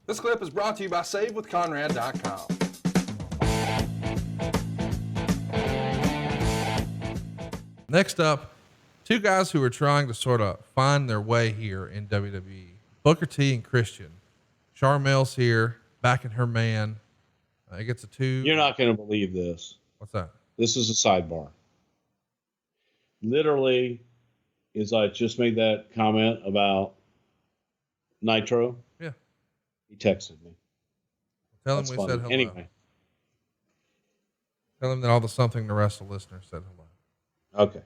This clip is brought to you by SaveWithConrad.com. Next up, two guys who are trying to sort of find their way here in WWE. Booker T and Christian. Charmel's here, backing her man. It gets a 2. You're not going to believe this. What's that? This is a sidebar. Literally, as I just made that comment about Nitro. Yeah. He texted me. Tell him That's we funny. said hello. Anyway. Tell him that all the Something to Wrestle listeners said hello. Okay.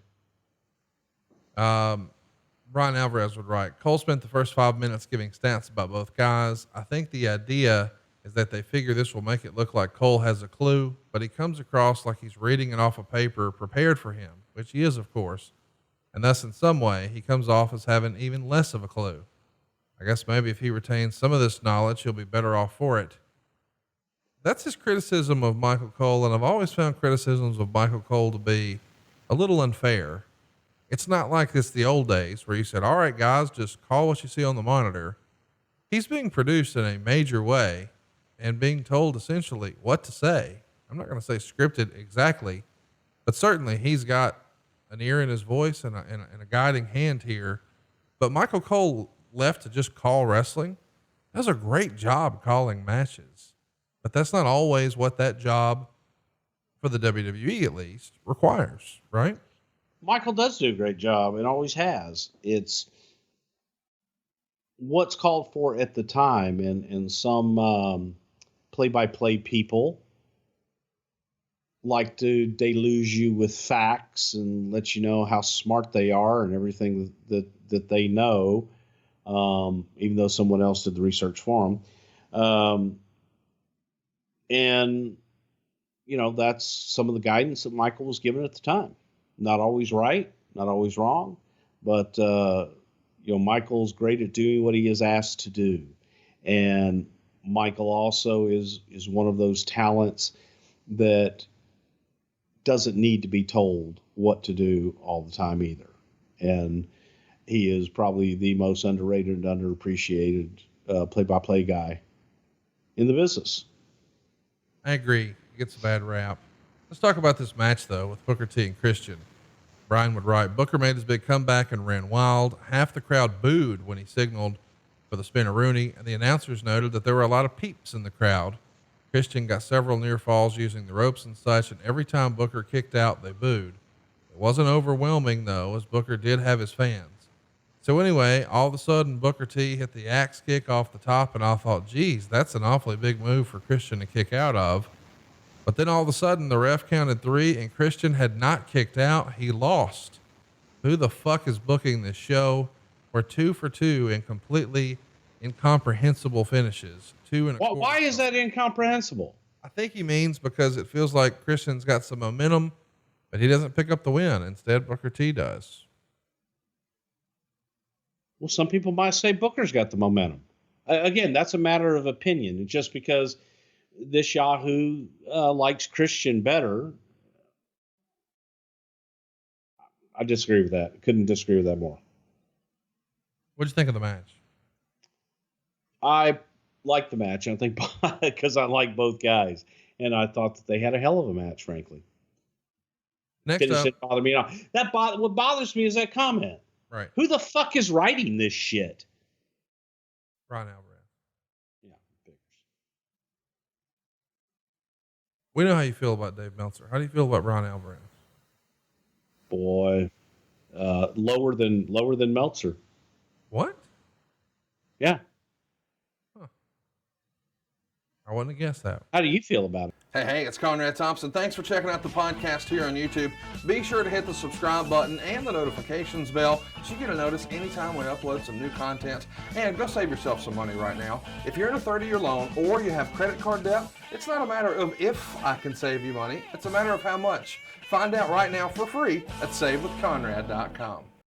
Brian Alvarez would write, Cole spent the first 5 minutes giving stats about both guys. I think the idea is that they figure this will make it look like Cole has a clue, but he comes across like he's reading it off a paper prepared for him, which he is, of course. And thus, in some way, he comes off as having even less of a clue. I guess maybe if he retains some of this knowledge, he'll be better off for it. That's his criticism of Michael Cole, and I've always found criticisms of Michael Cole to be a little unfair. It's not like it's the old days where you said, all right, guys, just call what you see on the monitor. He's being produced in a major way and being told essentially what to say. I'm not going to say scripted exactly, but certainly he's got an ear in his voice and a guiding hand here. But Michael Cole left to just call wrestling. Does a great job calling matches, but that's not always what that job, for the WWE at least, requires, right? Michael does do a great job and always has. It's what's called for at the time, and some play-by-play people like to deluge you with facts and let you know how smart they are and everything that they know, even though someone else did the research for them. And, you know, that's some of the guidance that Michael was given at the time. Not always right, not always wrong, but, you know, Michael's great at doing what he is asked to do. And Michael also is one of those talents that doesn't need to be told what to do all the time either. And he is probably the most underrated and underappreciated play-by-play guy in the business. I agree. He gets a bad rap. Let's talk about this match, though, with Booker T and Christian. Brian would write, Booker made his big comeback and ran wild. Half the crowd booed when he signaled for the Spinneroonie, and the announcers noted that there were a lot of peeps in the crowd. Christian got several near falls using the ropes and such, and every time Booker kicked out, they booed. It wasn't overwhelming, though, as Booker did have his fans. So anyway, all of a sudden, Booker T hit the axe kick off the top, and I thought, geez, that's an awfully big move for Christian to kick out of. But then all of a sudden the ref counted 3 and Christian had not kicked out. He lost. Who the fuck is booking this show? We're 2 for 2 in completely incomprehensible finishes. 2 and a quarter. Why is that incomprehensible? I think he means because it feels like Christian's got some momentum, but he doesn't pick up the win. Instead, Booker T does. Well, some people might say Booker's got the momentum. Again, that's a matter of opinion. And just because this Yahoo likes Christian better, I disagree with that. Couldn't disagree with that more. What'd you think of the match? I like the match. I think because I like both guys, and I thought that they had a hell of a match, frankly. Next up, didn't bother me at all. What bothers me is that comment. Right. Who the fuck is writing this shit? Brian Alvarez. Yeah, figures. We know how you feel about Dave Meltzer. How do you feel about Brian Alvarez? Boy, lower than Meltzer. What? Yeah. Huh. I wouldn't have guessed that. How do you feel about it? Hey, it's Conrad Thompson. Thanks for checking out the podcast here on YouTube. Be sure to hit the subscribe button and the notifications bell so you get a notice anytime we upload some new content. And go save yourself some money right now. If you're in a 30-year loan or you have credit card debt, it's not a matter of if I can save you money. It's a matter of how much. Find out right now for free at SaveWithConrad.com.